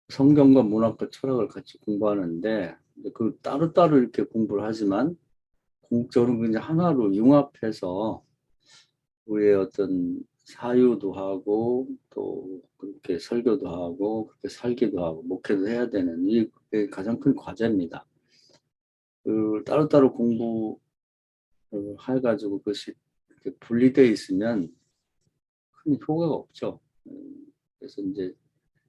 성경과 문학과 철학을 같이 공부하는데 그 따로따로 이렇게 공부를 하지만 궁극적으로 이제 하나로 융합해서 우리의 어떤 사유도 하고 또 그렇게 설교도 하고 그렇게 살기도 하고 목회도 해야 되는 이게 가장 큰 과제입니다. 그 따로따로 공부를 해가지고 그것이 이렇게 분리되어 있으면 큰 효과가 없죠. 그래서 이제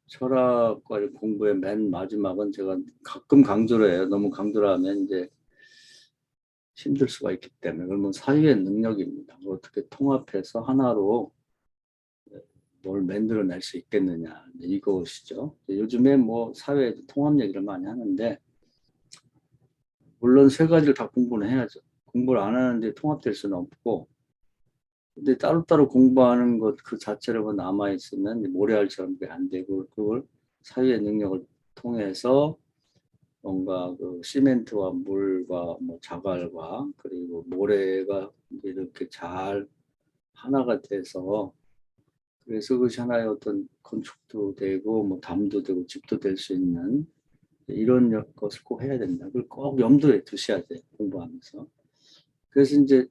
철학과 공부의 맨 마지막은 제가 가끔 강조를 해요. 너무 강조를 하면 이제 힘들 수가 있기 때문에 그러면 사유의 능력입니다. 어떻게 통합해서 하나로 뭘 만들어낼 수 있겠느냐 이것이죠. 요즘에 뭐 사회 통합 얘기를 많이 하는데 물론 세 가지를 다 공부는 해야죠. 공부를 안 하는데 통합될 수는 없고 근데 따로따로 공부하는 것 그 자체로 남아 있으면 모래알처럼 그게 안 되고 그걸 사유의 능력을 통해서 뭔가 그 시멘트와 물과 뭐 자갈과 그리고 모래가 이렇게 잘 하나가 돼서 그래서 그것이 하나의 어떤 건축도 되고 뭐 담도 되고 집도 될 수 있는 이런 것을 꼭 해야 된다. 그걸 꼭 염두에 두셔야 돼요. 공부하면서. 그래서 이제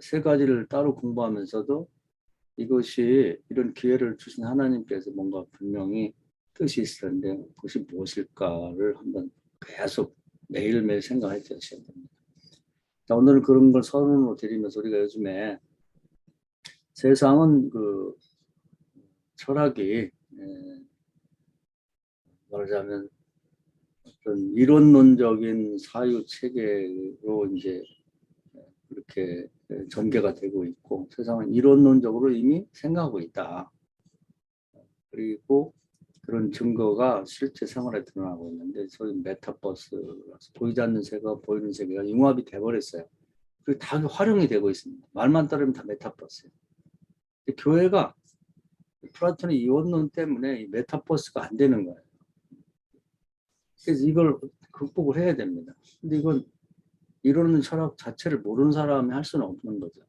세 가지를 따로 공부하면서도 이것이 이런 기회를 주신 하나님께서 뭔가 분명히 뜻이 있을 텐데 그것이 무엇일까를 한번 계속 매일매일 생각해 주셔야 됩니다. 자, 오늘은 그런 걸 서론으로 드리면서 우리가 요즘에 세상은 그 철학이 말하자면 어떤 이론론적인 사유 체계로 이제 그렇게 전개가 되고 있고 세상은 이론론적으로 이미 생각하고 있다. 그리고 그런 증거가 실제 생활에 드러나고 있는데 소위 메타버스 보이지 않는 세계와 보이는 세계가 융합이 돼버렸어요. 그리고 다 활용이 되고 있습니다. 말만 따르면 다 메타버스예요. 교회가 플라톤의 이원론 때문에 이 메타버스가 안 되는 거예요. 그래서 이걸 극복을 해야 됩니다. 근데 이건 이론은 철학 자체를 모르는 사람이 할 수는 없는 거죠.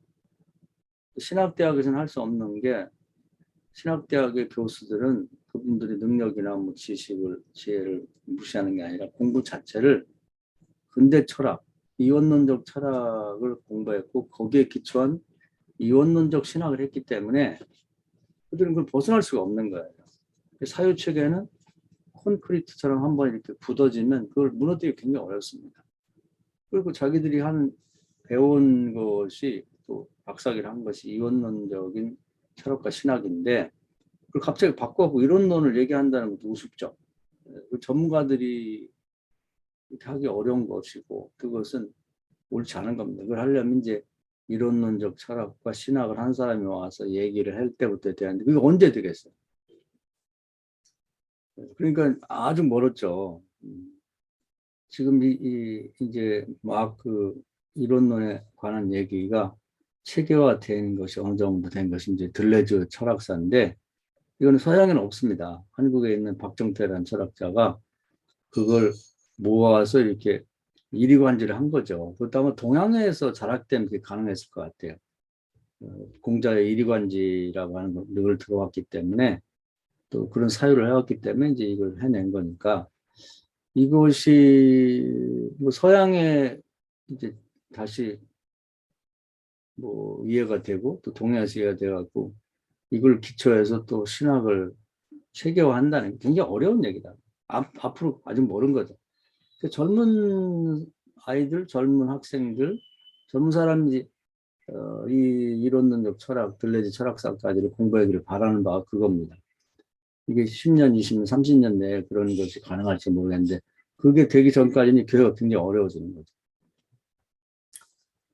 신학대학에서는 할 수 없는 게 신학대학의 교수들은 그분들의 능력이나 뭐 지식을, 지혜를 무시하는 게 아니라 공부 자체를 근대 철학, 이원론적 철학을 공부했고 거기에 기초한 이원론적 신학을 했기 때문에 그들은 그걸 벗어날 수가 없는 거예요. 사유체계는 콘크리트처럼 한번 이렇게 굳어지면 그걸 무너뜨리기 굉장히 어렵습니다. 그리고 자기들이 배운 것이 또 박사학위를 한 것이 이원론적인 철학과 신학인데 그걸 갑자기 바꿔고 이론론을 얘기한다는 것도 우습죠. 그 전문가들이 이렇게 하기 어려운 것이고 그것은 옳지 않은 겁니다. 그걸 하려면 이제 이론론적 철학과 신학을 한 사람이 와서 얘기를 할 때부터 되는데 그게 언제 되겠어요? 그러니까 아주 멀었죠. 지금 이제 막 그 이론론에 관한 얘기가 체계화된 것이 어느 정도 된 것이 이제 들레즈 철학사인데 이거는 서양에는 없습니다. 한국에 있는 박정태라는 철학자가 그걸 모아서 이렇게 이리관지를 한 거죠. 그렇다 면 동양에서 자락되면 그게 가능했을 것 같아요. 공자의 이리관지라고 하는 걸 들어왔기 때문에 또 그런 사유를 해왔기 때문에 이제 이걸 해낸 거니까 이것이 뭐 서양에 이제 다시 뭐 이해가 되고 또 동양에서 이해가 돼갖고 이걸 기초해서 또 신학을 체계화한다는 게 굉장히 어려운 얘기다. 앞으로 아직 모른 거죠. 젊은 아이들, 젊은 학생들, 젊은 사람이 이 이론론적 철학, 들레지 철학사까지를 공부하기를 바라는 바가 그겁니다. 이게 10년, 20년, 30년 내에 그런 것이 가능할지 모르겠는데 그게 되기 전까지는 교회가 굉장히 어려워지는 거죠.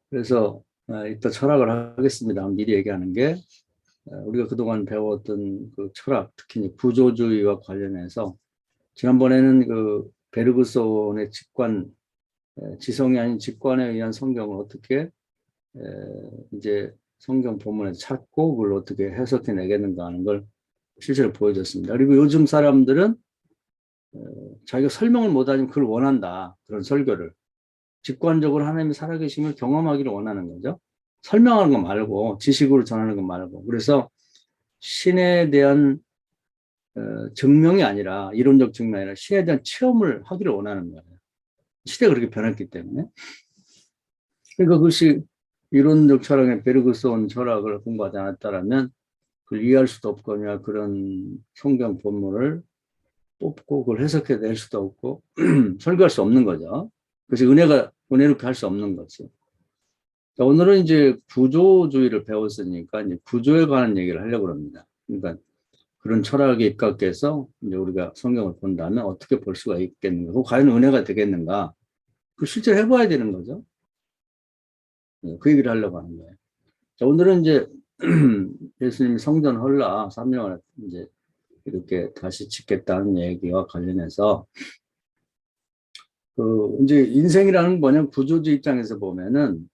그래서 이따 철학을 하겠습니다. 미리 얘기하는 게 우리가 그동안 배웠던 그 철학, 특히 구조주의와 관련해서 지난번에는 그 베르그손의 직관, 지성이 아닌 직관에 의한 성경을 어떻게 이제 성경 본문에서 찾고 그걸 어떻게 해석해 내겠는가 하는 걸 실제로 보여줬습니다. 그리고 요즘 사람들은 자기가 설명을 못하지만 그걸 원한다. 그런 설교를. 직관적으로 하나님이 살아계심을 경험하기를 원하는 거죠. 설명하는 거 말고 지식으로 전하는 거 말고. 그래서 신에 대한 증명이 아니라 이론적 증명이 아니라 신에 대한 체험을 하기를 원하는 거예요. 시대가 그렇게 변했기 때문에. 그러니까 그것이 이론적 철학의 베르그son 철학을 공부하지 않았다라면 그걸 이해할 수도 없거나 그런 성경 본문을 뽑고 그걸 해석해 낼 수도 없고 설교할 수 없는 거죠. 그래서 은혜롭게 할 수 없는 거죠. 오늘은 이제 구조주의를 배웠으니까 이제 구조에 관한 얘기를 하려고 합니다. 그러니까 그런 철학에 입각해서 이제 우리가 성경을 본다면 어떻게 볼 수가 있겠는가? 과연 은혜가 되겠는가? 그 실제로 해봐야 되는 거죠. 그 얘기를 하려고 하는 거예요. 자, 오늘은 이제 예수님이 성전 헐라 3년을 이제 이렇게 다시 짓겠다는 얘기와 관련해서 그 이제 인생이라는 건 뭐냐면 구조주 입장에서 보면은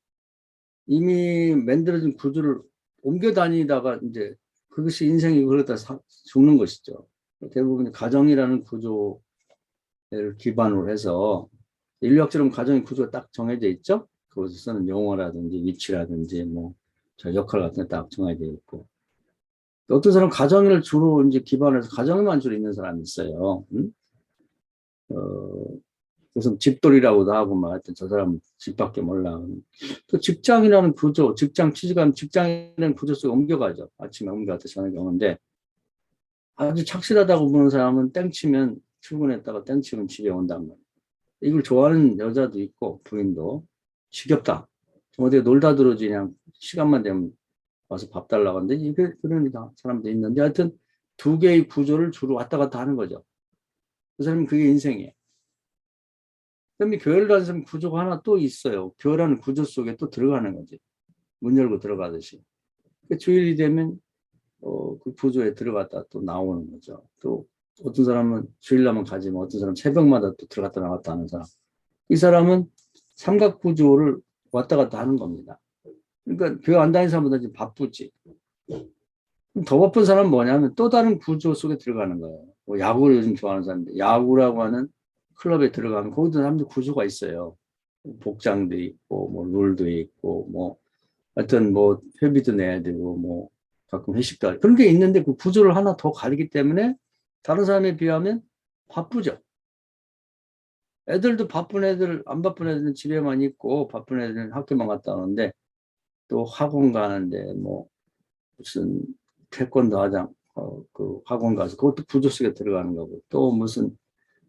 이미 만들어진 구조를 옮겨 다니다가 이제 그것이 인생이 그러다 죽는 것이죠. 대부분 가정이라는 구조를 기반으로 해서 인류학적으로 가정의 구조가 딱 정해져 있죠. 그것을 쓰는 용어라든지 위치라든지 뭐 저 역할 같은 게 딱 정해져 있고 어떤 사람은 가정을 주로 이제 기반해서 가정에만 주로 있는 사람이 있어요. 응? 그래서 집돌이라고도 하고 막 하여튼 저 사람은 집밖에 몰라. 또 직장이라는 구조, 직장 취직하면 직장이라는 구조 속에 옮겨가죠. 아침에 옮겨가서 저녁에 오는데 아주 착실하다고 보는 사람은 땡치면 출근했다가 땡치면 집에 온단 말이에요. 이걸 좋아하는 여자도 있고 부인도 지겹다. 어디 놀다 들어오지 그냥 시간만 되면 와서 밥 달라고 하는데 이게 그러니까 사람도 있는데 하여튼 두 개의 구조를 주로 왔다 갔다 하는 거죠. 그 사람은 그게 인생이에요. 그다음에 교회를 다니는 구조가 하나 또 있어요. 교회라는 구조 속에 또 들어가는 거지. 문 열고 들어가듯이. 그 주일이 되면 그 구조에 들어갔다 또 나오는 거죠. 또 어떤 사람은 주일날만 가지만 어떤 사람은 새벽마다 또 들어갔다 나갔다 하는 사람. 이 사람은 삼각 구조를 왔다 갔다 하는 겁니다. 그러니까 교회 안 다니는 사람보다 지금 바쁘지. 더 바쁜 사람은 뭐냐면 또 다른 구조 속에 들어가는 거예요. 뭐 야구를 요즘 좋아하는 사람인데 야구라고 하는 클럽에 들어가면 거기도 사람들 구조가 있어요. 복장도 있고 뭐 룰도 있고 뭐 하여튼 뭐 회비도 내야 되고 뭐 가끔 회식도 하고 그런 게 있는데 그 구조를 하나 더 가리기 때문에 다른 사람에 비하면 바쁘죠. 애들도 바쁜 애들 안 바쁜 애들은 집에만 있고 바쁜 애들은 학교만 갔다 오는데 또 학원 가는데 뭐 무슨 태권도 하장 그 학원 가서 그것도 구조 속에 들어가는 거고 또 무슨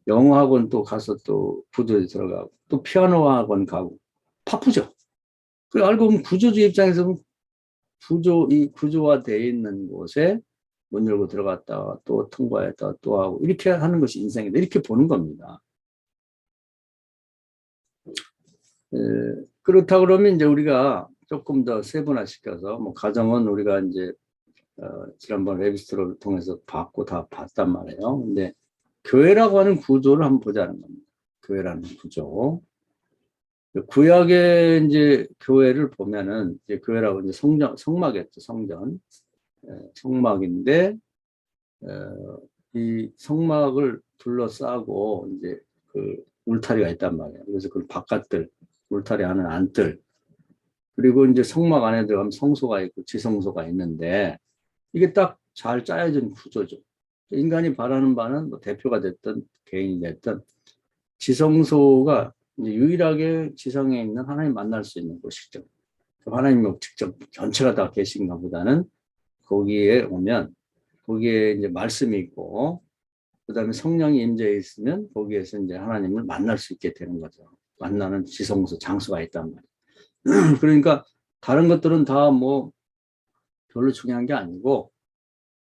영어 학원 또 가서 또 구조에 들어가고 또 피아노 학원 가고 바쁘죠. 그 알고 보면 구조주 입장에서 이 구조화되어 있는 곳에 문 열고 들어갔다가 또 통과했다가 또 하고 이렇게 하는 것이 인생이다. 이렇게 보는 겁니다. 그렇다 그러면 이제 우리가 조금 더 세분화시켜서 뭐 가정은 우리가 이제 지난번 웨비스트를 통해서 다 봤단 말이에요. 근데 교회라고 하는 구조를 한번 보자는 겁니다. 교회라는 구조. 구약의 이제 교회를 보면은 이제 교회라고 이제 성막이었죠. 성막인데 이 성막을 둘러싸고 이제 그 울타리가 있단 말이에요. 그래서 그 바깥들 울타리 안에 안뜰 그리고 이제 성막 안에 들어가면 성소가 있고 지성소가 있는데 이게 딱 잘 짜여진 구조죠. 인간이 바라는 바는 뭐 대표가 됐든 개인이 됐든 지성소가 이제 유일하게 지성에 있는 하나님 만날 수 있는 곳이죠. 하나님이 직접 전체가 다 계신가 보다는 거기에 오면 거기에 이제 말씀이 있고 그다음에 성령이 임재해 있으면 거기에서 이제 하나님을 만날 수 있게 되는 거죠. 만나는 지성소 장소가 있단 말이에요. 그러니까 다른 것들은 다 뭐 별로 중요한 게 아니고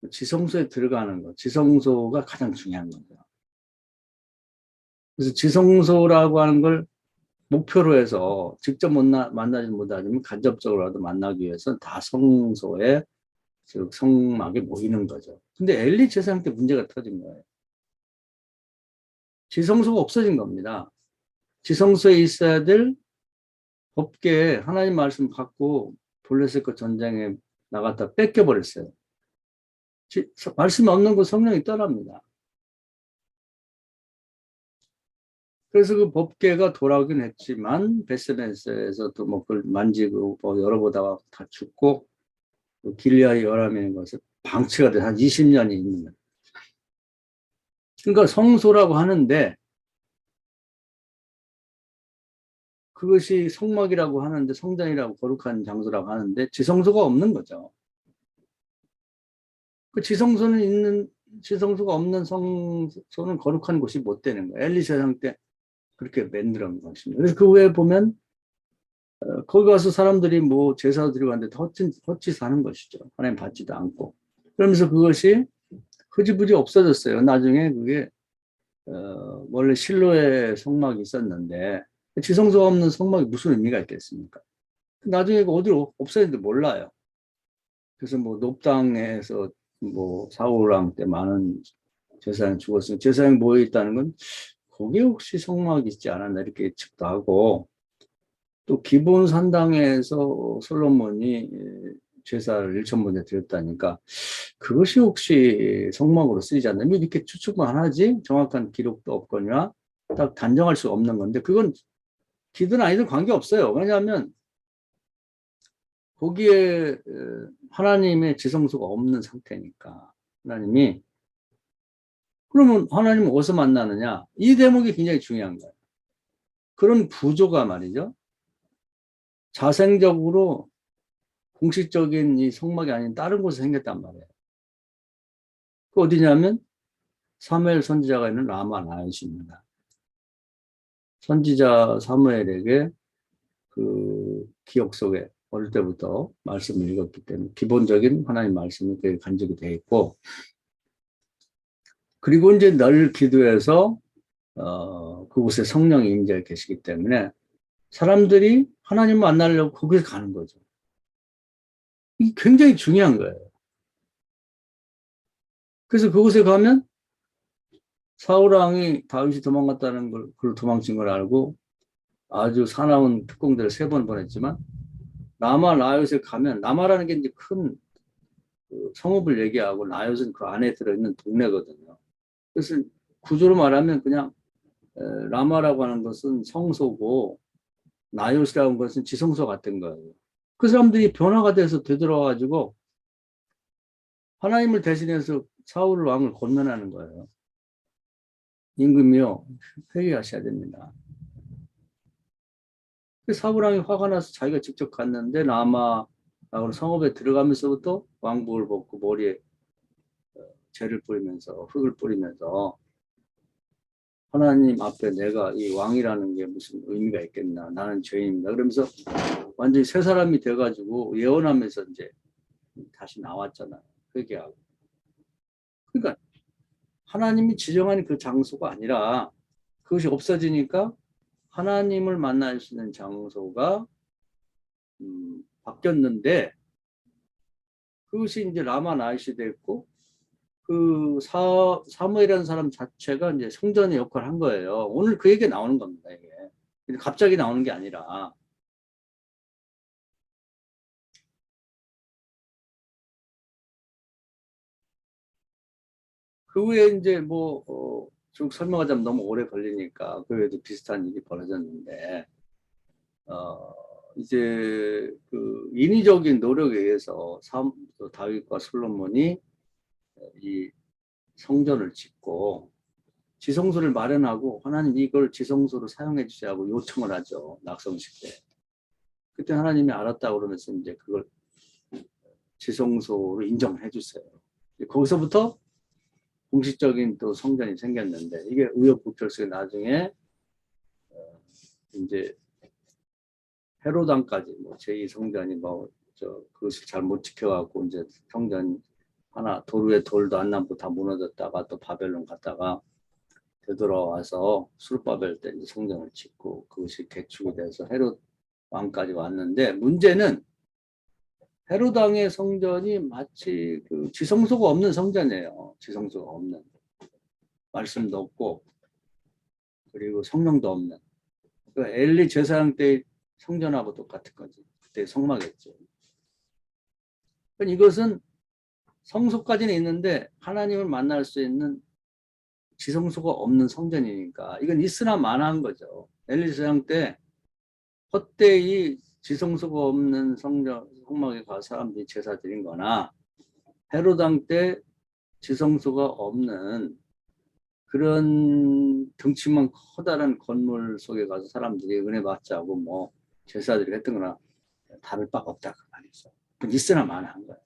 지성소에 들어가는 거, 지성소가 가장 중요한 거죠. 그래서 지성소라고 하는 걸 목표로 해서 직접 만나지 못하지만 간접적으로라도 만나기 위해서 다 성소에 즉 성막에 모이는 거죠. 근데 엘리 제사장 때 문제가 터진 거예요. 지성소가 없어진 겁니다. 지성소에 있어야 될 법궤 하나님 말씀 갖고 블레셋과 전쟁에 나갔다 뺏겨버렸어요. 말씀이 없는 거 성령이 떠납니다. 그래서 그 법궤가 돌아오긴 했지만 베스메스에서 또 뭐 그걸 만지고 뭐 열어보다가 다 죽고 그 길리아의 열함이라는 것을 방치가 돼 한 20년이 있는 거예요. 그러니까 성소라고 하는데 그것이 성막이라고 하는데 성전이라고 거룩한 장소라고 하는데 지성소가 없는 거죠. 그 지성소가 없는 성소는 거룩한 곳이 못 되는 거예요. 엘리사상 때 그렇게 만들어 놓은 것입니다. 그래서 그 후에 보면 거기 가서 사람들이 뭐 제사 드리고 하는데 헛짓 하는 것이죠. 하나님 받지도 않고. 그러면서 그것이 흐지부지 없어졌어요. 나중에 그게 원래 실로의 성막이 있었는데 지성소가 없는 성막이 무슨 의미가 있겠습니까? 나중에 어디로 없어졌는지 몰라요. 그래서 뭐 높당에서 뭐 사울왕 때 많은 제사장이 죽었으니 제사장이 모여 있다는 건 거기에 혹시 성막이 있지 않았나 이렇게 예측도 하고 또 기본 산당에서 솔로몬이 제사를 일천번에 드렸다니까 그것이 혹시 성막으로 쓰이지 않나 이렇게 추측만 하지 정확한 기록도 없거나 딱 단정할 수 없는 건데 그건 기든 아니든 관계없어요. 왜냐하면 거기에 하나님의 지성소가 없는 상태니까 하나님이 그러면 하나님은 어디서 만나느냐 이 대목이 굉장히 중요한 거예요. 그런 구조가 말이죠. 자생적으로 공식적인 이 성막이 아닌 다른 곳에 생겼단 말이에요. 그 어디냐면 사무엘 선지자가 있는 라마 나인입니다. 선지자 사무엘에게 그 기억 속에 어릴 때부터 말씀을 읽었기 때문에 기본적인 하나님 말씀이 그게 간직이 되어 있고 그리고 이제 늘 기도해서 그곳에 성령이 임재 계시기 때문에 사람들이 하나님 만나려고 거기서 가는 거죠. 이게 굉장히 중요한 거예요. 그래서 그곳에 가면 사울왕이 다윗이 도망갔다는 걸, 그걸 도망친 걸 알고 아주 사나운 특공대를 3번 보냈지만 라마 라얏에 가면 라마라는 게 이제 큰 성읍을 얘기하고 라얏은 그 안에 들어있는 동네거든요. 그래서 구조로 말하면 그냥 라마라고 하는 것은 성소고 나얏이라고 하는 것은 지성소 같은 거예요. 그 사람들이 변화가 돼서 되돌아가지고 하나님을 대신해서 사울 왕을 권면하는 거예요. 임금이요, 회개하셔야 됩니다. 사울 왕이 화가 나서 자기가 직접 갔는데 라마라고 성읍에 들어가면서부터 왕복을 벗고 머리에 재를 뿌리면서 흙을 뿌리면서 하나님 앞에 내가 이 왕이라는 게 무슨 의미가 있겠나 나는 죄인입니다. 그러면서 완전히 새 사람이 돼가지고 예언하면서 이제 다시 나왔잖아요. 회개하고. 그러니까 하나님이 지정한 그 장소가 아니라 그것이 없어지니까 하나님을 만날 수 있는 장소가 바뀌었는데 그것이 이제 라마 나이시 됐고 그 사무엘이라는 사람 자체가 이제 성전의 역할을 한 거예요. 오늘 그 얘기 나오는 겁니다. 이게 갑자기 나오는 게 아니라 그 후에 이제 뭐 쭉 설명하자면 너무 오래 걸리니까 그 외에도 비슷한 일이 벌어졌는데 어, 이제 그 인위적인 노력에 의해서 다윗과 솔로몬이 이 성전을 짓고 지성소를 마련하고 하나님 이걸 지성소로 사용해 주시라고 요청을 하죠. 낙성식 때. 그때 하나님이 알았다 그러면서 이제 그걸 지성소로 인정해 주세요. 거기서부터 공식적인 또 성전이 생겼는데 이게 우여곡절 속에 나중에 이제 헤로당까지 뭐 제2 성전이 뭐 저 그것을 잘 못 지켜갖고 이제 성전 하나 도루에 돌도 안 남고 다 무너졌다가 또 바벨론 갔다가 되돌아와서 수르바벨 때 이제 성전을 짓고 그것이 개축이 돼서 헤롯 왕까지 왔는데 문제는 헤롯 왕의 성전이 마치 그 지성소가 없는 성전이에요. 지성소가 없는 말씀도 없고 그리고 성령도 없는 그 엘리 제사장 때 성전하고 똑같은 거지. 그때 성막했죠. 이것은 성소까지는 있는데 하나님을 만날 수 있는 지성소가 없는 성전이니까 이건 있으나 마나한 거죠. 엘리 제사장 때 헛되이 지성소가 없는 성막에 가서 사람들이 제사 드린 거나 헤로당 때 지성소가 없는 그런 덩치만 커다란 건물 속에 가서 사람들이 은혜 받자고 뭐 제사들이 했던 거나 다를 바가 없다 그 말이죠. 있으나 마나한 거예요.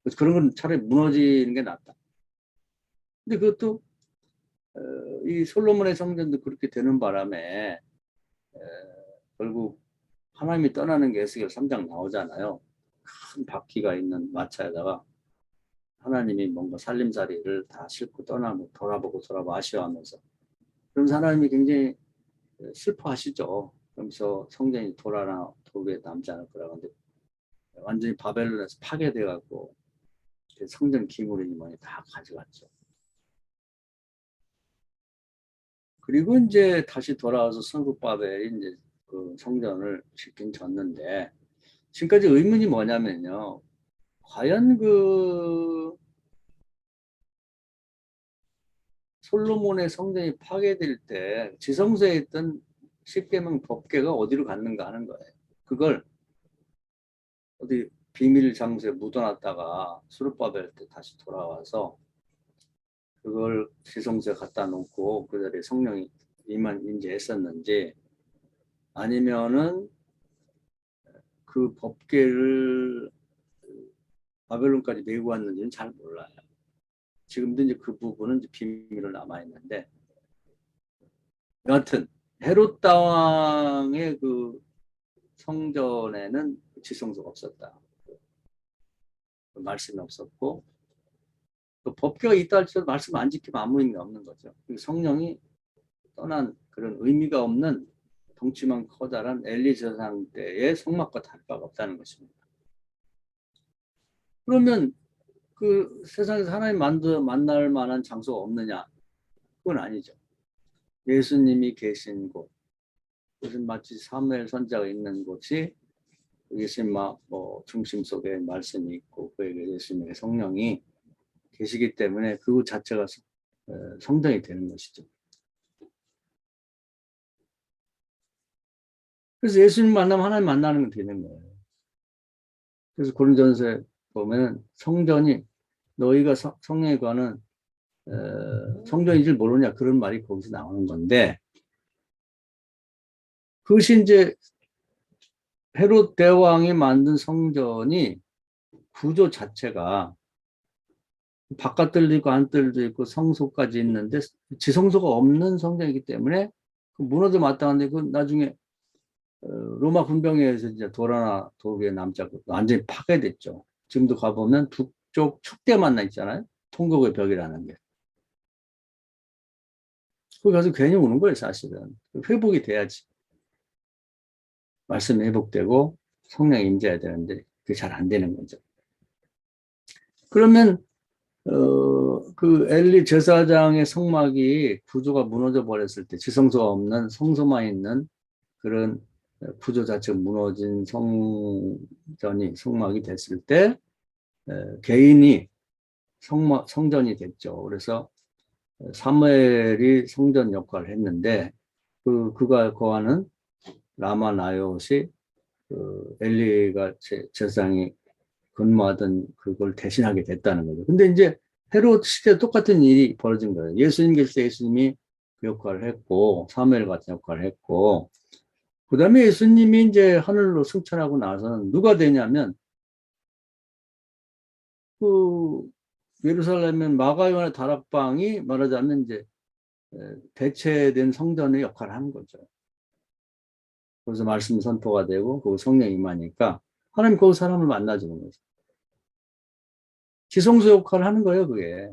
그래서 그런 건 차라리 무너지는 게 낫다. 근데 그것도 이 솔로몬의 성전도 그렇게 되는 바람에 결국 하나님이 떠나는 게 에스겔 3장 나오잖아요. 큰 바퀴가 있는 마차에다가 하나님이 뭔가 살림살이를 다 싣고 떠나고 돌아보고 아쉬워하면서 그럼 하나님이 굉장히 슬퍼하시죠. 그러면서 성전이 돌에 남지 않을 거라고 하는데 완전히 바벨론에서 파괴돼갖고 성전 기물이니 뭐니 다 가져갔죠. 그리고 이제 다시 돌아와서 선국바벨이 이제 그 성전을 짓긴 졌는데 지금까지 의문이 뭐냐면요. 과연 그 솔로몬의 성전이 파괴될 때 지성소에 있던 십계명 법궤가 어디로 갔는가 하는 거예요. 그걸 어디 비밀 장소에 묻어놨다가 수르바벨 때 다시 돌아와서 그걸 지성소에 갖다 놓고 그 자리에 성령이 임재했었는지 아니면은 그 법궤를 바벨론까지 메고 왔는지는 잘 몰라요. 지금도 이제 그 부분은 이제 비밀로 남아있는데 여하튼 헤롯 다왕의 그 성전에는 지성소가 없었다. 그 말씀이 없었고 그 법궤가 있다 할지라도 말씀 안 지키면 아무 의미 없는 거죠. 성령이 떠난 그런 의미가 없는 덩치만 커다란 엘리 제사장 때의 성막과 다를 바가 없다는 것입니다. 그러면 그 세상에서 하나님 만날 만한 장소가 없느냐? 그건 아니죠. 예수님이 계신 곳, 무슨 마치 사무엘 선지자가 있는 곳이 예수님 중심 속에 말씀이 있고 그에게 예수님의 성령이 계시기 때문에 그곳 자체가 성전이 되는 것이죠. 그래서 예수님 만나면 하나님 만나는 건 되는 거예요. 그래서 고린도전서에 보면 성전이 너희가 성령에 관한 성전인 줄 모르냐 그런 말이 거기서 나오는 건데 그것이 이제 헤롯 대왕이 만든 성전이 구조 자체가 바깥들도 있고 안뜰도 있고 성소까지 있는데 지성소가 없는 성전이기 때문에 그 무너져 마땅한데 그 나중에 로마 군병에 의해서 이제 돌아나 도에 남지 않고 완전히 파괴됐죠. 지금도 가보면 두 쪽 축대만 나 있잖아요. 통곡의 벽이라는 게. 거기 가서 괜히 오는 거예요, 사실은. 회복이 돼야지. 말씀이 회복되고 성령이 임재해야 되는데 그게 잘 안 되는 거죠. 그러면 그 엘리 제사장의 성막이 구조가 무너져 버렸을 때 지성소가 없는 성소만 있는 그런 구조 자체가 무너진 성막이 됐을 때 개인이 성전이 됐죠. 그래서 사무엘이 성전 역할을 했는데 그가 거하는 라마 나요시 엘리가 제사장이 근무하던 그걸 대신하게 됐다는 거죠. 근데 이제 헤롯 시대 똑같은 일이 벌어진 거예요. 예수님 계실 때 예수님이 그 역할을 했고 사무엘 같은 역할을 했고 그 다음에 예수님이 이제 하늘로 승천하고 나서는 누가 되냐면 그 예루살렘의 마가요한의 다락방이 말하자면 이제 대체된 성전의 역할을 하는 거죠. 그래서 말씀 선포가 되고 그 성령이 임하니까 하나님 거기 사람을 만나주는 거죠. 지성소 역할을 하는 거예요, 그게.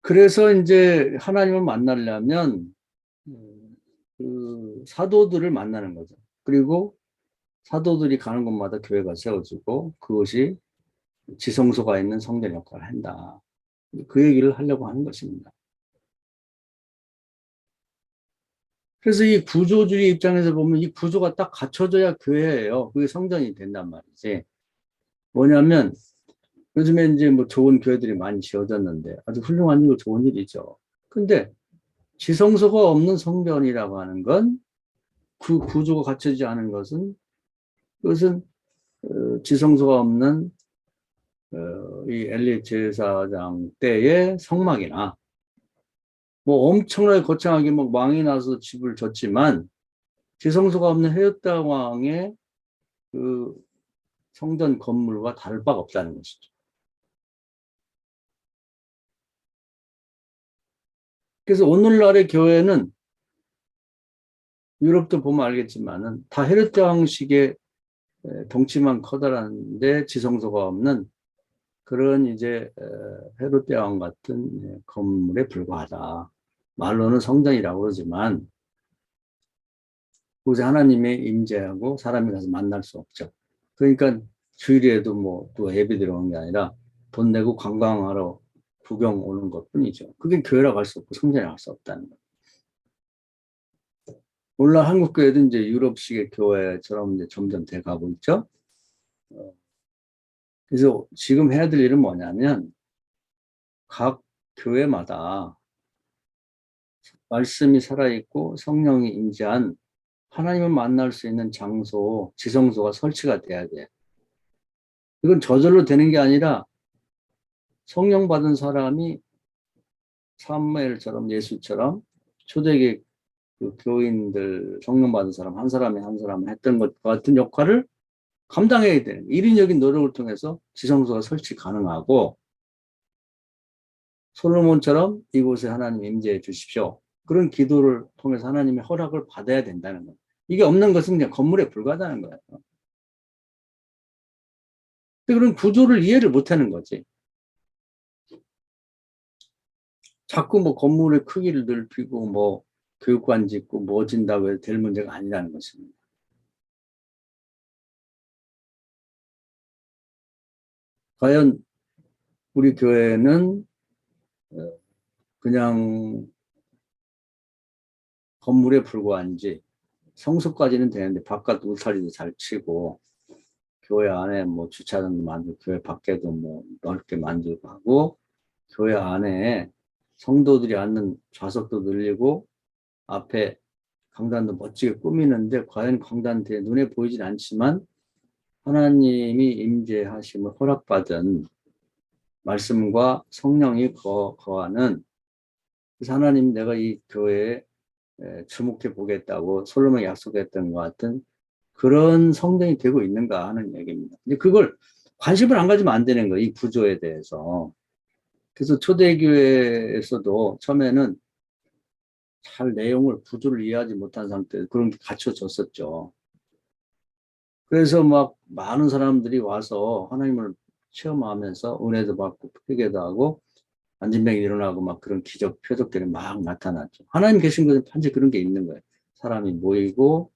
그래서 이제 하나님을 만나려면 그 사도들을 만나는 거죠. 그리고 사도들이 가는 곳마다 교회가 세워지고 그것이 지성소가 있는 성전 역할을 한다. 그 얘기를 하려고 하는 것입니다. 그래서 이 구조주의 입장에서 보면 이 구조가 딱 갖춰져야 교회예요. 그게 성전이 된단 말이지. 뭐냐면 요즘에 이제 뭐 좋은 교회들이 많이 지어졌는데 아주 훌륭한 일이고 좋은 일이죠. 근데 지성소가 없는 성전이라고 하는 건 그 구조가 갖춰지지 않은 것은 그것은 지성소가 없는 이 엘리트 제사장 때의 성막이나 뭐 엄청나게 거창하게 막 왕이 나서 집을 졌지만 지성소가 없는 헤롯 왕의 그 성전 건물과 다를 바가 없다는 것이죠. 그래서 오늘날의 교회는 유럽도 보면 알겠지만은 다 헤롯 왕식의 덩치만 커다란데 지성소가 없는 그런 이제 헤롯 왕 같은 건물에 불과하다. 말로는 성전이라고 그러지만 도저히 하나님의 임재하고 사람이 가서 만날 수 없죠. 그러니까 주일에도 뭐 또 예배 들어오는 게 아니라 돈 내고 관광하러 구경 오는 것 뿐이죠. 그게 교회라고 할 수 없고 성전이라고 할 수 없다는 거예요. 물론 한국 교회도 이제 유럽식의 교회처럼 이제 점점 돼가고 있죠. 그래서 지금 해야 될 일은 뭐냐면 각 교회마다 말씀이 살아있고 성령이 임재한 하나님을 만날 수 있는 장소, 지성소가 설치가 돼야 돼. 이건 저절로 되는 게 아니라 성령 받은 사람이 사무엘처럼 예수처럼 초대기 그 교인들 성령 받은 사람 한 사람이 한 사람 했던 것 같은 역할을 감당해야 되는 일인적인 노력을 통해서 지성소가 설치 가능하고 솔로몬처럼 이곳에 하나님 임재해 주십시오. 그런 기도를 통해서 하나님의 허락을 받아야 된다는 거예요. 이게 없는 것은 그냥 건물에 불과하다는 거예요. 그런 구조를 이해를 못하는 거지. 자꾸 뭐 건물의 크기를 넓히고 뭐 교육관 짓고 뭐 진다고 해서 될 문제가 아니라는 것입니다. 과연 우리 교회는 그냥 건물에 불과한지 성소까지는 되는데 바깥 울타리도 잘 치고 교회 안에 뭐 주차장도 만들고 교회 밖에도 뭐 넓게 만들고 하고 교회 안에 성도들이 앉는 좌석도 늘리고 앞에 강단도 멋지게 꾸미는데 과연 강단대에 눈에 보이진 않지만 하나님이 임재하심을 허락받은 말씀과 성령이 거하는 그래서 하나님 내가 이 교회에 주목해 보겠다고 솔로몬이 약속했던 것 같은 그런 성전이 되고 있는가 하는 얘기입니다. 근데 그걸 관심을 안 가지면 안 되는 거예요. 이 구조에 대해서. 그래서 초대교회에서도 처음에는 잘 내용을 구조를 이해하지 못한 상태에서 그런 게 갖춰졌었죠. 그래서 막 많은 사람들이 와서 하나님을 체험하면서 은혜도 받고 회개도 하고 안진병이 일어나고 막 그런 기적 표적들이 막 나타났죠. 하나님 계신 곳에 반드시 그런 게 있는 거예요. 사람이 모이고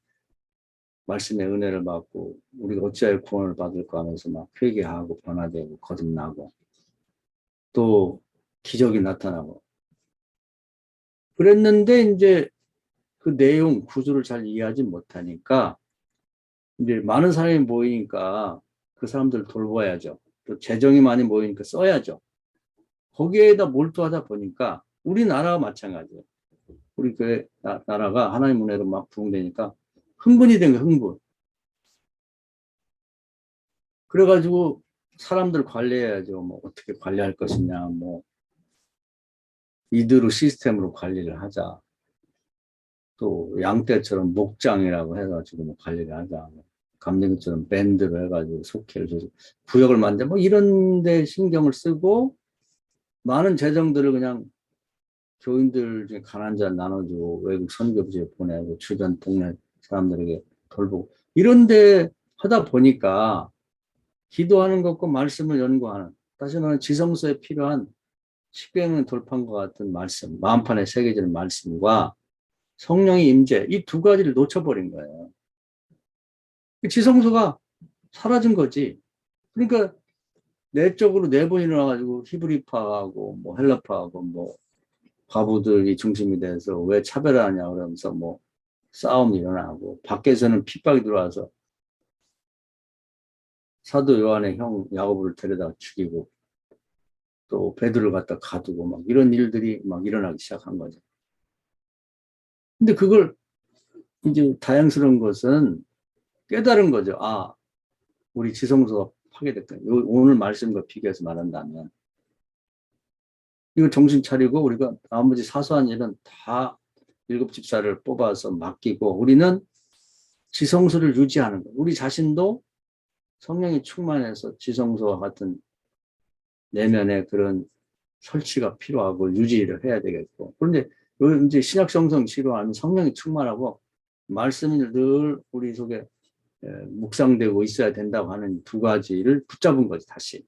말씀의 은혜를 받고 우리가 어찌하여 구원을 받을까 하면서 막 회개하고 변화되고 거듭나고 또 기적이 나타나고 그랬는데 이제 그 내용 구조를 잘 이해하지 못하니까 이제 많은 사람이 모이니까 그 사람들을 돌봐야죠. 또 재정이 많이 모이니까 써야죠. 거기에다 몰두하다 보니까 우리나라와 마찬가지예요. 우리 그 나라가 하나님 은혜로 막 부흥되니까 흥분이 된 거예요, 흥분. 그래가지고 사람들 관리해야죠. 뭐 어떻게 관리할 것이냐, 뭐 이대로 시스템으로 관리를 하자. 또 양떼처럼 목장이라고 해가지고 뭐 관리를 하자. 감독처럼 밴드로 해가지고 속회를 줘서 구역을 만들 뭐 이런 데 신경을 쓰고 많은 재정들을 그냥 교인들 중에 가난한 자 나눠주고 외국 선교지에 보내고 주변 동네 사람들에게 돌보고 이런데 하다 보니까 기도하는 것과 말씀을 연구하는 다시 말하면 지성소에 필요한 십계명 돌파한 것 같은 말씀 마음판에 새겨지는 말씀과 성령의 임재 이 두 가지를 놓쳐버린 거예요. 지성소가 사라진 거지. 그러니까 내적으로 내분이 일어나가지고 히브리파하고 뭐 헬라파하고 뭐 과부들이 중심이 돼서 왜 차별하냐 그러면서 뭐 싸움이 일어나고 밖에서는 핍박이 들어와서 사도 요한의 형 야고보를 데려다 죽이고 또 베드로를 갖다 가두고 막 이런 일들이 막 일어나기 시작한 거죠. 근데 그걸 이제 다양스러운 것은 깨달은 거죠. 아, 우리 지성소가 파괴됐거든요. 오늘 말씀과 비교해서 말한다면 이거 정신 차리고 우리가 나머지 사소한 일은 다 일곱 집사를 뽑아서 맡기고 우리는 지성소를 유지하는 거예요. 우리 자신도 성령이 충만해서 지성소와 같은 내면의 그런 설치가 필요하고 유지를 해야 되겠고. 그런데 이제 신약 성성 치료하는 성령이 충만하고 말씀이 늘 우리 속에 묵상되고 있어야 된다고 하는 두 가지를 붙잡은 거지, 다시.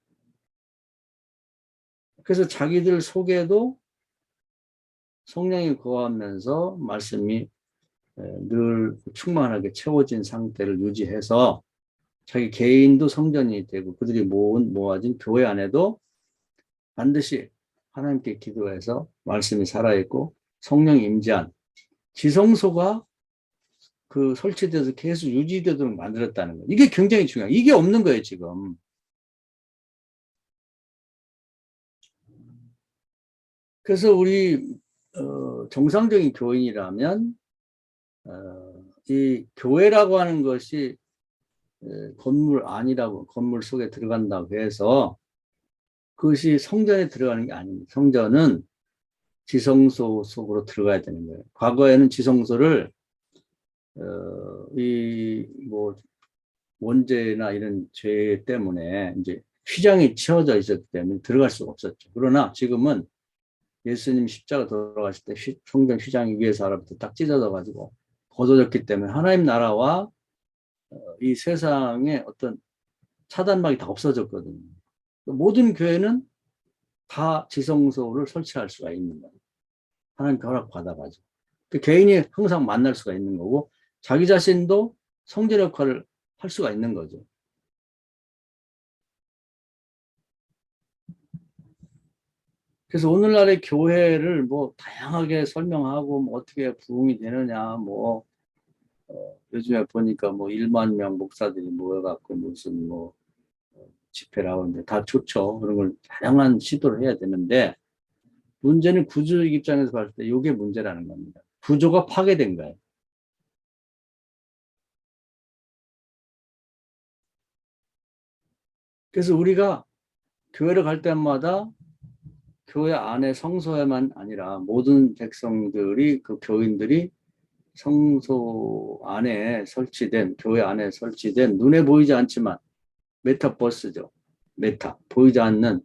그래서 자기들 속에도 성령이 거하면서 말씀이 늘 충만하게 채워진 상태를 유지해서 자기 개인도 성전이 되고 그들이 모아진 교회 안에도 반드시 하나님께 기도해서 말씀이 살아있고 성령이 임재한 지성소가 그 설치돼서 계속 유지되도록 만들었다는 거예요. 이게 굉장히 중요해요. 이게 없는 거예요, 지금. 그래서 우리 정상적인 교인이라면 이 교회라고 하는 것이 건물 아니라고, 건물 속에 들어간다고 해서 그것이 성전에 들어가는 게 아닙니다. 성전은 지성소 속으로 들어가야 되는 거예요. 과거에는 지성소를 이 뭐 원죄나 이런 죄 때문에 이제 휘장이 치워져 있었기 때문에 들어갈 수가 없었죠. 그러나 지금은 예수님 십자가 돌아가실 때 성전 휘장이 위에서 아래부터 딱 찢어져 가지고 걷어졌기 때문에 하나님 나라와 이 세상의 어떤 차단막이 다 없어졌거든요. 모든 교회는 다 지성소를 설치할 수가 있는 거예요. 하나님께 허락받아가지고. 개인이 항상 만날 수가 있는 거고 자기 자신도 성전 역할을 할 수가 있는 거죠. 그래서 오늘날의 교회를 뭐 다양하게 설명하고 뭐 어떻게 부흥이 되느냐 뭐 요즘에 보니까 뭐 1만 명 목사들이 모여갖고 무슨 뭐 집회를 하는데 다 좋죠. 그런 걸 다양한 시도를 해야 되는데 문제는 구조적 입장에서 봤을 때 이게 문제라는 겁니다. 구조가 파괴된 거예요. 그래서 우리가 교회를 갈 때마다 교회 안에 성소에만 아니라 모든 백성들이 그 교인들이 성소 안에 설치된 교회 안에 설치된 눈에 보이지 않지만 메타버스죠. 메타 보이지 않는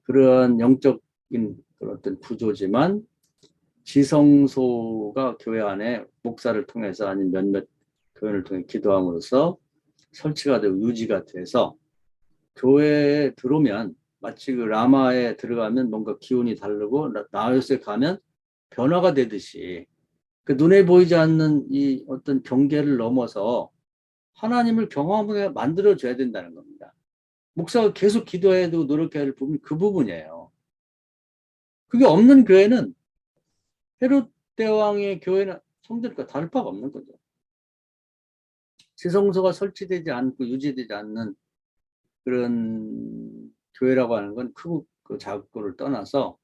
그런 영적인 그런 어떤 구조지만 지성소가 교회 안에 목사를 통해서 아니면 몇몇 교인을 통해 기도함으로써 설치가 되고 유지가 돼서 교회에 들어오면 마치 그 라마에 들어가면 뭔가 기운이 다르고 나요스에 가면 변화가 되듯이 그 눈에 보이지 않는 이 어떤 경계를 넘어서 하나님을 경험하게 만들어줘야 된다는 겁니다. 목사가 계속 기도해야 되고 노력해야 할 부분이 그 부분이에요. 그게 없는 교회는 헤롯 대왕의 교회는 성전과 다를 바가 없는 거죠. 지성소가 설치되지 않고 유지되지 않는 그런 교회라고 하는 건 크고 그 작고를 떠나서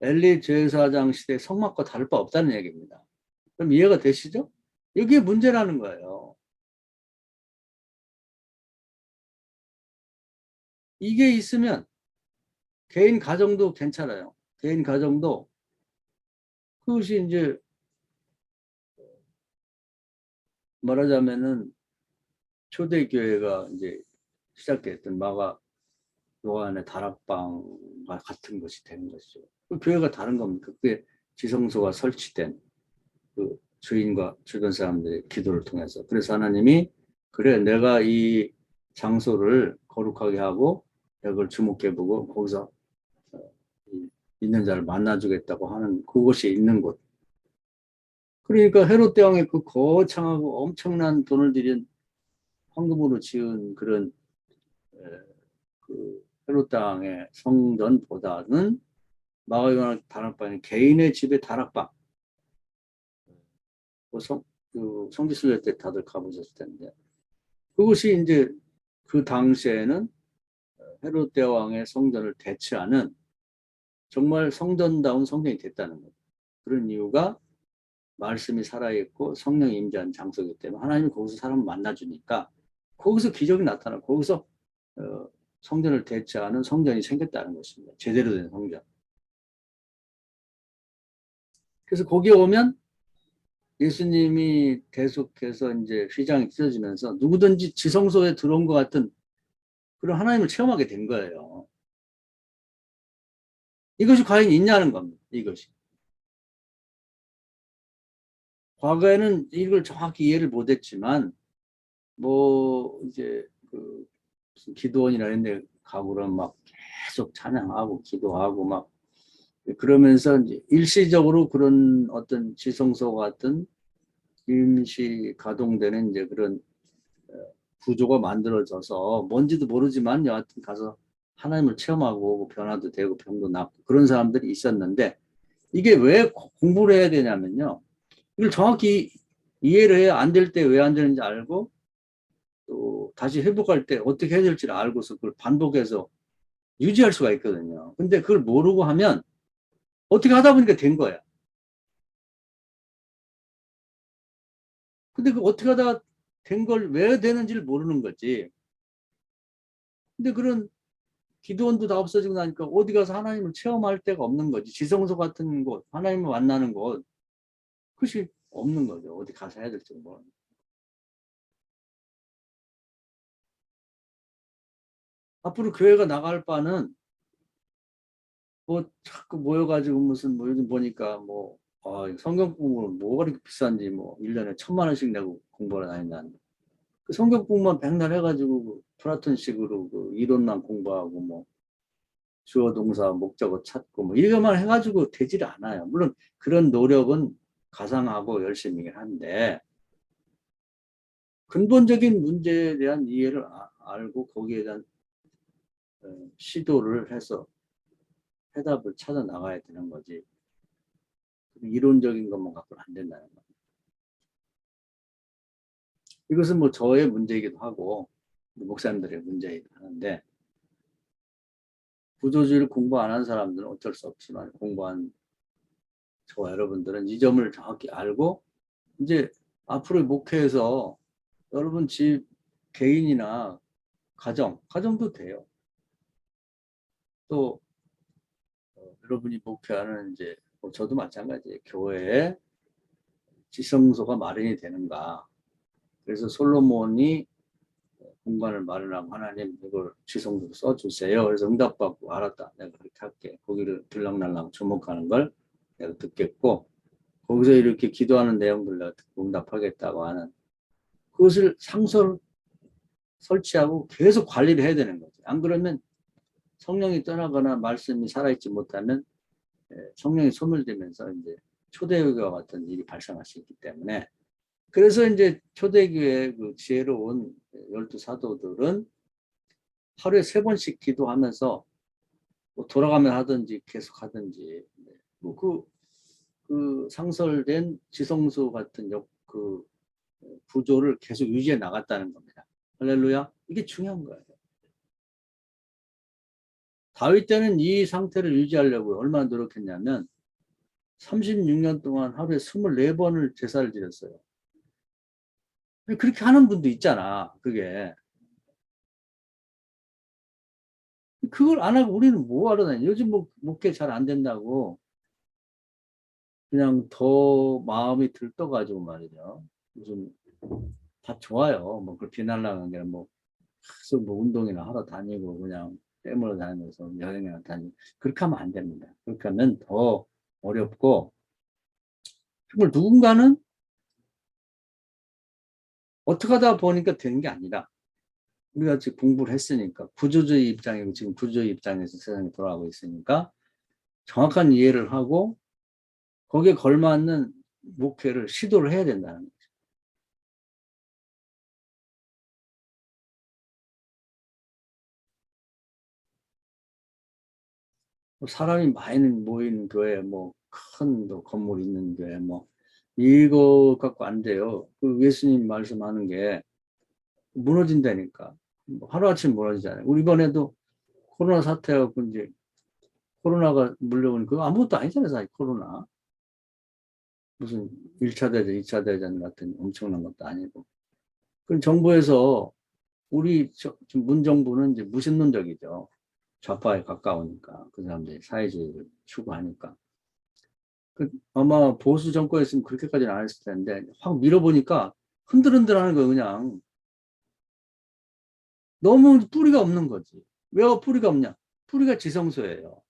엘리 제사장 시대 성막과 다를 바 없다는 얘기입니다. 그럼 이해가 되시죠? 이게 문제라는 거예요. 이게 있으면 개인 가정도 괜찮아요. 개인 가정도 그것이 이제 말하자면은 초대교회가 이제 시작됐던 마가 요한의 다락방과 같은 것이 되는 것이죠. 그 교회가 다른 겁니다. 그게 지성소가 설치된 그 주인과 주변 사람들의 기도를 통해서. 그래서 하나님이 그래 내가 이 장소를 거룩하게 하고 그걸 주목해보고 거기서 있는 자를 만나주겠다고 하는 그것이 있는 곳. 그러니까 헤롯 대왕의 그 거창하고 엄청난 돈을 들인 황금으로 지은 그런 그 헤롯 대왕의 성전보다는 마가요한 다락방이 개인의 집의 다락방. 그 성지순례 때 다들 가보셨을 텐데 그것이 이제 그 당시에는 헤롯 대왕의 성전을 대체하는 정말 성전다운 성전이 됐다는 거예요. 그런 이유가 말씀이 살아있고 성령이 임재한 장소이기 때문에 하나님이 거기서 사람을 만나주니까 거기서 기적이 나타나고 거기서 성전을 대체하는 성전이 생겼다는 것입니다. 제대로 된 성전. 그래서 거기에 오면 예수님이 계속해서 이제 휘장이 찢어지면서 누구든지 지성소에 들어온 것 같은 그런 하나님을 체험하게 된 거예요. 이것이 과연 있냐는 겁니다. 이것이. 과거에는 이걸 정확히 이해를 못했지만 뭐 이제 그 무슨 기도원이나 이런 데 가고 그러면 막 계속 찬양하고 기도하고 막 그러면서 이제 일시적으로 그런 어떤 지성소 같은 임시 가동되는 이제 그런 구조가 만들어져서 뭔지도 모르지만 여하튼 가서 하나님을 체험하고 변화도 되고 병도 낫고 그런 사람들이 있었는데 이게 왜 공부를 해야 되냐면요. 이걸 정확히 이해를 해야 안 될 때 왜 안 되는지 알고 또 다시 회복할 때 어떻게 해야 될지를 알고서 그걸 반복해서 유지할 수가 있거든요. 근데 그걸 모르고 하면 어떻게 하다 보니까 된 거야. 근데 그 어떻게 하다 된 걸 왜 되는지를 모르는 거지. 근데 그런 기도원도 다 없어지고 나니까 어디 가서 하나님을 체험할 데가 없는 거지. 지성소 같은 곳, 하나님을 만나는 곳, 그것이 없는 거죠. 어디 가서 해야 될지 뭐. 앞으로 교회가 나갈 바는 뭐 자꾸 모여가지고 무슨 뭐 요즘 보니까 뭐 성경 공부는 뭐가 그렇게 비싼지 뭐 1년에 1,000만 원씩 내고 공부하러 다닌다는데 그 성경 공부만 백날 해가지고 그 플라톤식으로 그 이론만 공부하고 뭐 주어 동사 목적어 찾고 뭐 이거만 해가지고 되지를 않아요. 물론 그런 노력은 가상하고 열심히 한데 근본적인 문제에 대한 이해를 알고 거기에 대한 시도를 해서 해답을 찾아 나가야 되는 거지. 이론적인 것만 갖고는 안 된다는 거예요. 이것은 뭐 저의 문제이기도 하고 목사님들의 문제이기도 하는데 구조주의를 공부 안 한 사람들은 어쩔 수 없지만 공부한 저와 여러분들은 이 점을 정확히 알고 이제 앞으로 목회에서 여러분 집 개인이나 가정도 돼요. 또 여러분이 목회하는 이제 뭐 저도 마찬가지예요. 교회에 지성소가 마련이 되는가. 그래서 솔로몬이 공간을 마련하고 하나님 이걸 지성소로 써주세요. 그래서 응답받고 알았다. 내가 그렇게 할게. 거기를 들락날락 주목하는 걸 내가 듣겠고 거기서 이렇게 기도하는 내용들 내가 듣고 응답하겠다고 하는 그것을 상설 설치하고 계속 관리를 해야 되는 거죠. 안 그러면 성령이 떠나거나 말씀이 살아있지 못하면 성령이 소멸되면서 이제 초대교회와 같은 일이 발생할 수 있기 때문에 그래서 이제 초대교회 그 지혜로운 12사도들은 하루에 3번씩 기도하면서 뭐 돌아가면 하든지 계속 하든지 그 상설된 지성소 같은 그 구조를 계속 유지해 나갔다는 겁니다. 할렐루야. 이게 중요한 거예요. 다윗 때는 이 상태를 유지하려고 얼마나 노력했냐면 36년 동안 하루에 24번을 제사를 드렸어요. 그렇게 하는 분도 있잖아. 그걸 안 하고 우리는 뭐 하러 다니? 요즘 뭐 목회 잘 안 된다고 그냥 더 마음이 들떠가지고 말이죠. 무슨 다 좋아요. 뭐 그걸 비난하는 게 뭐 계속 뭐 운동이나 하러 다니고 그냥 빼물어 다니면서 여행이나 다니고 그렇게 하면 안 됩니다. 그렇게 하면 더 어렵고 정말 누군가는 어떻게 하다 보니까 되는 게 아니라 우리가 지금 공부를 했으니까 구조주의 입장이고 지금 구조주의 입장에서 세상이 돌아가고 있으니까 정확한 이해를 하고 거기에 걸맞는 목회를 시도를 해야 된다는 거죠. 뭐 사람이 많이 모이는 교회, 뭐 큰 건물 있는 교회, 뭐 이거 갖고 안 돼요. 그 예수님 말씀하는 게 무너진다니까. 뭐 하루아침 무너지잖아요. 우리 이번에도 코로나 사태하고 이제 코로나가 물려오는 그거 아무것도 아니잖아요, 사실 코로나. 무슨 1차 대전, 2차 대전 같은 엄청난 것도 아니고. 그럼 정부에서 우리 지금 문정부는 이제 무신론적이죠. 좌파에 가까우니까 그 사람들이 사회주의를 추구하니까. 아마 보수 정권이었으면 그렇게까지는 안 했을 텐데 확 밀어보니까 흔들흔들하는 거 그냥 너무 뿌리가 없는 거지. 왜 뿌리가 없냐? 뿌리가 지성소예요.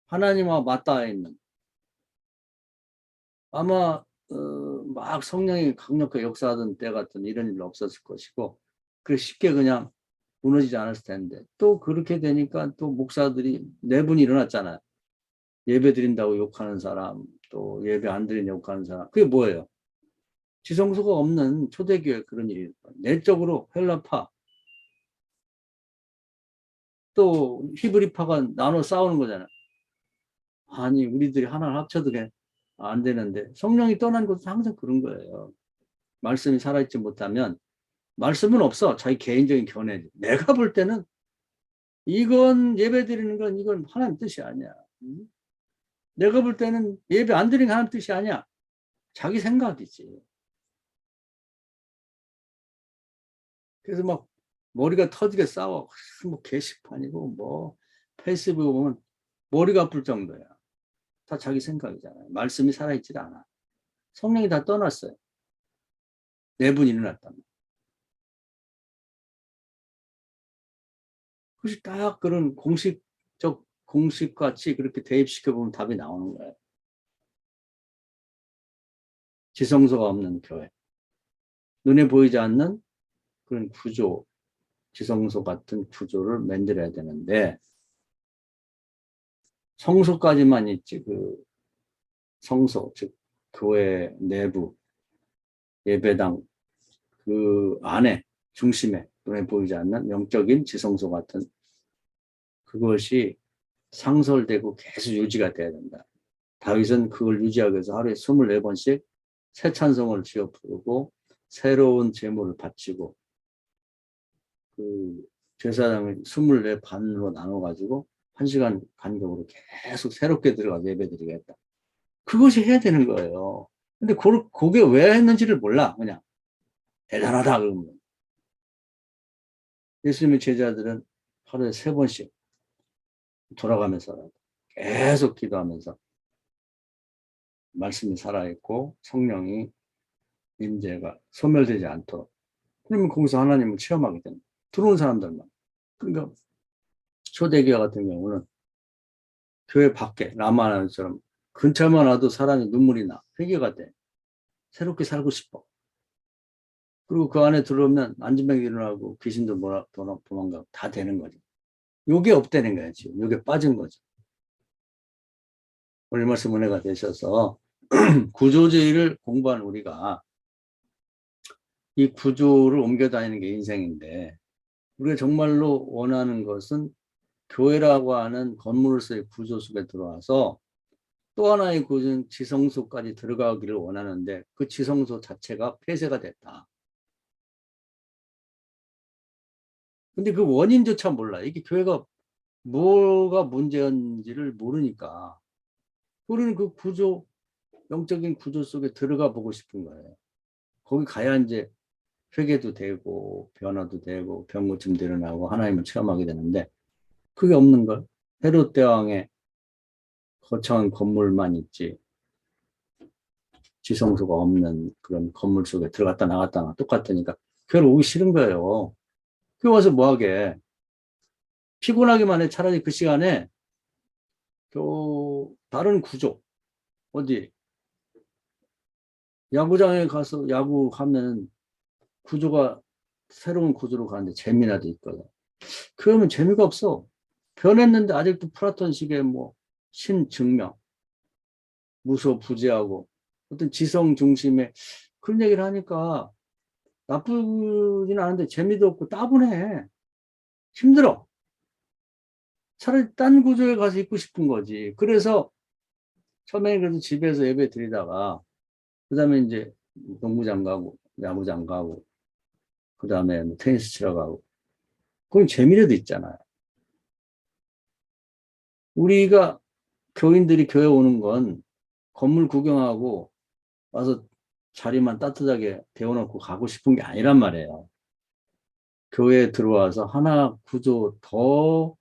하나님과 맞닿아 있는. 아마 막 성령이 강력하게 역사하던 때 같은 이런 일 없었을 것이고 그 쉽게 그냥 무너지지 않았을 텐데 또 그렇게 되니까 또 목사들이 내분이 일어났잖아요. 예배 드린다고 욕하는 사람, 또 예배 안 드린 욕하는 사람. 그게 뭐예요? 지성소가 없는 초대교회 그런 일이 내적으로 헬라파 또 히브리파가 나눠 싸우는 거잖아요. 아니 우리들이 하나를 합쳐도 안 되는데 성령이 떠난 것도 항상 그런 거예요. 말씀이 살아있지 못하면 말씀은 없어. 자기 개인적인 견해지. 내가 볼 때는 이건 예배 드리는 건 이건 하나님 뜻이 아니야. 내가 볼 때는 예배 안 드리는 게 하나님 뜻이 아니야. 자기 생각이지. 그래서 막 머리가 터지게 싸워. 뭐 게시판이고 뭐 페이스북 보면 머리가 아플 정도야. 다 자기 생각이잖아요. 말씀이 살아있질 않아. 성령이 다 떠났어요. 내분이 일어났단 말이야. 그래서 딱 그런 공식같이 그렇게 대입시켜보면 답이 나오는 거예요. 지성소가 없는 교회. 눈에 보이지 않는 그런 구조, 지성소 같은 구조를 만들어야 되는데, 성소까지만 있지, 성소, 즉, 교회 내부, 예배당, 그 안에, 중심에 눈에 보이지 않는 영적인 지성소 같은 그것이 상설되고 계속 유지가 돼야 된다. 다윗은 그걸 유지하기 위해서 하루에 24번씩 새 찬송을 지어 부르고 새로운 제물을 바치고 그 제사장을 24 반으로 나눠가지고 1시간 간격으로 계속 새롭게 들어가서 예배드리겠다. 그것이 해야 되는 거예요. 근데 그게 왜 했는지를 몰라. 그냥 대단하다 그러면. 예수님의 제자들은 하루에 3번씩 돌아가면서 계속 기도하면서 말씀이 살아있고 성령이 임재가 소멸되지 않도록. 그러면 거기서 하나님을 체험하게 됩니다. 들어온 사람들만. 그러니까 초대교회 같은 경우는 교회 밖에 라마나처럼 근처만 와도 사람이 눈물이 나. 회개가 돼. 새롭게 살고 싶어. 그리고 그 안에 들어오면 안진병이 일어나고 귀신도 도망가고 다 되는 거죠. 요게 없다는 거예요. 지금 요게 빠진 거죠. 오늘 말씀 은혜가 되셔서 구조주의를 공부한 우리가 이 구조를 옮겨 다니는 게 인생인데 우리가 정말로 원하는 것은 교회라고 하는 건물로서의 구조 속에 들어와서 또 하나의 구조는 지성소까지 들어가기를 원하는데 그 지성소 자체가 폐쇄가 됐다. 근데 그 원인조차 몰라. 이게 교회가 뭐가 문제인지를 모르니까 우리는 그 구조, 영적인 구조 속에 들어가 보고 싶은 거예요. 거기 가야 이제 회개도 되고 변화도 되고 병고침도 일어나고 하나님을 체험하게 되는데 그게 없는 걸. 헤롯 대왕의 거창한 건물만 있지 지성소가 없는 그런 건물 속에 들어갔다 나갔다 똑같으니까 교회를 오기 싫은 거예요. 교회 와서 뭐 하게. 피곤하기만 해. 차라리 그 시간에 다른 구조 어디 야구장에 가서 야구하면 구조가 새로운 구조로 가는데 재미나도 있거든. 그러면 재미가 없어. 변했는데 아직도 플라톤식의 뭐 신증명, 무소 부재하고 어떤 지성 중심의 그런 얘기를 하니까 나쁘진 않은데 재미도 없고 따분해. 힘들어. 차라리 딴 구조에 가서 있고 싶은 거지. 그래서 처음에 그래도 집에서 예배 드리다가 그다음에 이제 농구장 가고 야구장 가고 그다음에 뭐 테니스 치러 가고 그건 재미라도 있잖아요. 우리가 교인들이 교회 오는 건 건물 구경하고 와서 자리만 따뜻하게 데워놓고 가고 싶은 게 아니란 말이에요. 교회에 들어와서 하나 구조, 더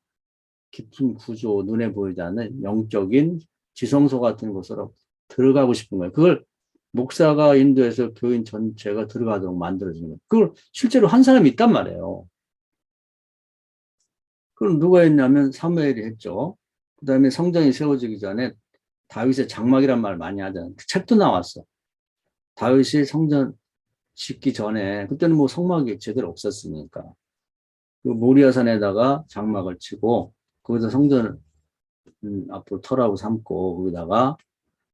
깊은 구조, 눈에 보이지 않는 영적인 지성소 같은 곳으로 들어가고 싶은 거예요. 그걸 목사가 인도해서 교인 전체가 들어가도록 만들어주는 거예요. 그걸 실제로 한 사람이 있단 말이에요. 그럼 누가 했냐면 사무엘이 했죠. 그 다음에 성전이 세워지기 전에 다윗의 장막이란 말 많이 하잖아요. 그 책도 나왔어. 다윗이 성전 짓기 전에, 그때는 뭐 성막이 제대로 없었으니까. 그 모리아산에다가 장막을 치고, 거기서 성전을 앞으로 터라고 삼고, 거기다가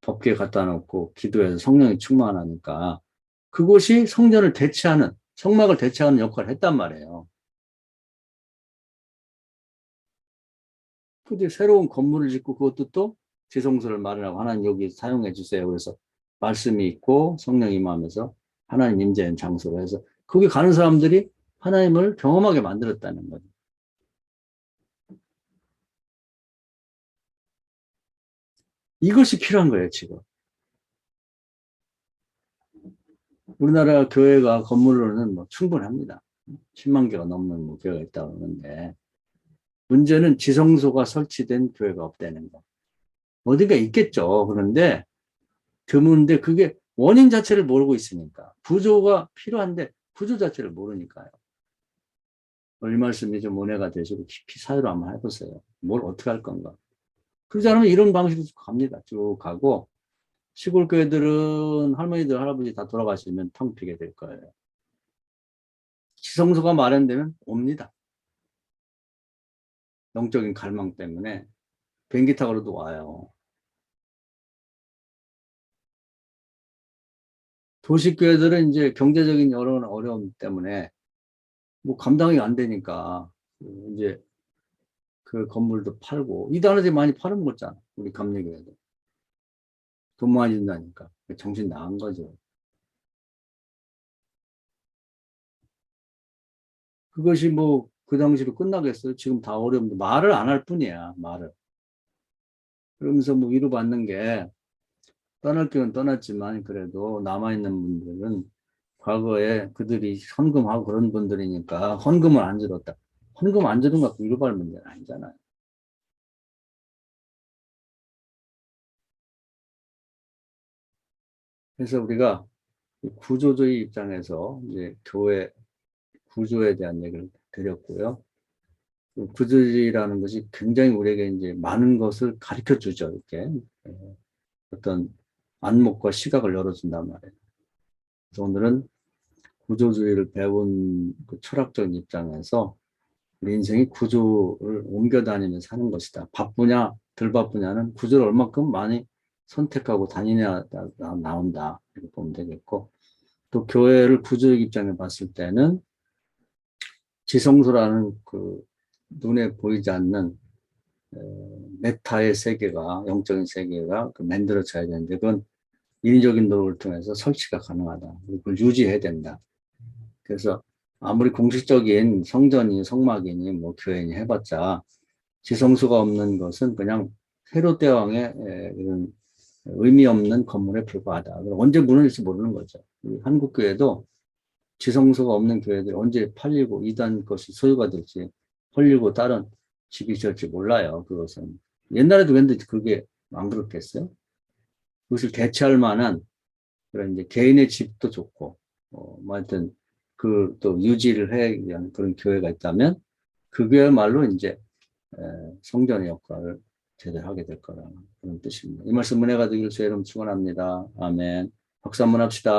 덮개 갖다 놓고, 기도해서 성령이 충만하니까, 그곳이 성전을 대체하는, 성막을 대체하는 역할을 했단 말이에요. 근데 새로운 건물을 짓고, 그것도 또 지성소를 마련하고, 하나님 여기 사용해 주세요. 그래서 말씀이 있고, 성령이 임하면서 하나님 임재한 장소로 해서, 거기 가는 사람들이 하나님을 경험하게 만들었다는 거죠. 이것이 필요한 거예요, 지금. 우리나라 교회가 건물로는 뭐 충분합니다. 10만 개가 넘는 뭐 교회가 있다고 하는데, 문제는 지성소가 설치된 교회가 없다는 거. 어딘가 있겠죠. 그런데 드문데 그게 원인 자체를 모르고 있으니까. 구조가 필요한데 구조 자체를 모르니까요. 이 말씀이 좀 은혜가 되시고 깊이 사유로 한번 해보세요. 뭘 어떻게 할 건가. 그러지 않으면 이런 방식으로 갑니다. 쭉 가고, 시골 교회들은 할머니들, 할아버지 다 돌아가시면 텅 비게 될 거예요. 지성소가 마련되면 옵니다. 영적인 갈망 때문에 비행기 타고도 와요. 도시교회들은 이제 경제적인 여러 어려움 때문에 뭐 감당이 안 되니까 이제 그 건물도 팔고 이단한테 많이 파는 거잖아. 우리 감리교회도 돈 많이 준다니까 정신 나간 거죠. 그것이 뭐 그 당시로 끝나겠어요? 지금 다 어려운데 말을 안 할 뿐이야. 말을. 그러면서 뭐 위로받는 게 떠날 길은 떠났지만 그래도 남아있는 분들은 과거에 그들이 헌금하고 그런 분들이니까 헌금을 안 들었다. 헌금 안 주는 것 갖고 위로받을 문제는 아니잖아요. 그래서 우리가 구조주의 입장에서 이제 교회 구조에 대한 얘기를 드렸고요. 구조주의라는 것이 굉장히 우리에게 이제 많은 것을 가르쳐 주죠. 이렇게 어떤 안목과 시각을 열어준단 말이에요. 그래서 오늘은 구조주의를 배운 그 철학적 입장에서 우리 인생이 구조를 옮겨 다니면서 사는 것이다. 바쁘냐, 덜 바쁘냐는 구조를 얼마큼 많이 선택하고 다니냐 나온다. 이렇게 보면 되겠고, 또 교회를 구조적 입장에 봤을 때는 지성소라는 그 눈에 보이지 않는 메타의 세계가, 영적인 세계가 만들어져야 되는데, 그건 인위적인 노력을 통해서 설치가 가능하다. 그걸 유지해야 된다. 그래서 아무리 공식적인 성전이, 성막이니, 뭐 교회니 해봤자 지성소가 없는 것은 그냥 세로 대왕의 이런 의미 없는 건물에 불과하다. 언제 무너질지 모르는 거죠. 한국 교회도 지성소가 없는 교회들이 언제 팔리고 이단 것이 소유가 될지 헐리고 다른 집이 될지 몰라요. 그것은. 옛날에도 근데 그게 안 그렇겠어요? 그것을 대체할 만한 그런 이제 개인의 집도 좋고, 뭐 하여튼 그 또 유지를 해야 위한 그런 교회가 있다면 그게야말로 이제 성전의 역할을 제대로 하게 될 거라는 그런 뜻입니다. 이 말씀 은혜가 되기를 주의 이름 축원합니다. 아멘. 박수 한번 합시다.